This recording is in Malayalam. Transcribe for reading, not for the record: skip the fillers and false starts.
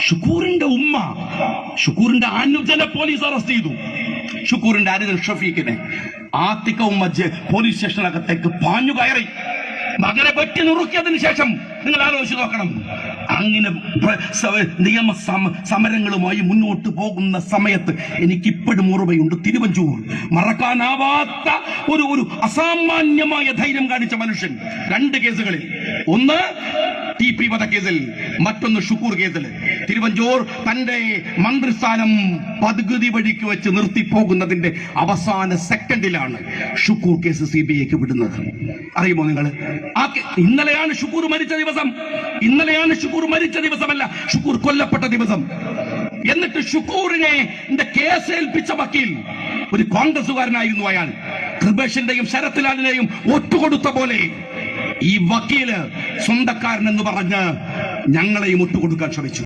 ഷുക്കൂറിന്റെ ഉമ്മ, ഷുക്കൂറിന്റെ അനുജനെ പോലീസ് അറസ്റ്റ് ചെയ്തു. ഷുക്കൂറിന്റെ അനുജൻ ഷഫീഖിനെ ആത്തിക്ക ഉമ്മ പോലീസ് സ്റ്റേഷനകത്തേക്ക് പാഞ്ഞു കയറി മകനെ വെട്ടി നുറുക്കിയതിന് ശേഷം നിങ്ങൾ ആലോചിച്ച് നോക്കണം. അങ്ങനെ നിയമ സമരങ്ങളുമായി മുന്നോട്ട് പോകുന്ന സമയത്ത് എനിക്കിപ്പോഴും ഓർമ്മയുണ്ട്, തിരുവഞ്ചൂർ മറക്കാനാവാത്ത ഒരു അസാമാന്യമായ ധൈര്യം കാണിച്ച മനുഷ്യൻ. 2 കേസുകളിൽ, ഒന്ന് TP വധക്കേസിൽ, മറ്റൊന്ന് ഷുക്കൂർ കേസിൽ. തിരുവഞ്ചൂർ തന്റെ മന്ത്രിസ്ഥാനം പകുതി വഴിക്ക് വെച്ച് നിർത്തിപ്പോകുന്നതിന്റെ അവസാന സെക്കൻഡിലാണ് ഷുക്കൂർ കേസ് CBIക്ക് വിടുന്നത്. അറിയുമോ നിങ്ങൾ? ഇന്നലെയാണ് ഷുക്കൂർ മരിച്ച ദിവസം. ഇന്നലെയാണ് ഷുക്കൂർ മരിച്ച ദിവസമല്ല, ഷുക്കൂർ കൊല്ലപ്പെട്ട ദിവസം. എന്നിട്ട് ഷുക്കൂറിനെ കേസ് ഏൽപ്പിച്ച വക്കീൽ ഒരു കോൺഗ്രസുകാരനായിരുന്നു. അയാൾ കൃപേഷിന്റെയും ശരത്ലാലിനെയും ഒറ്റുകൊടുത്ത പോലെ ഈ വക്കീല് സ്വന്തക്കാരൻ എന്ന് പറഞ്ഞ് ഞങ്ങളെയും ഒറ്റുകൊടുക്കാൻ ശ്രമിച്ചു.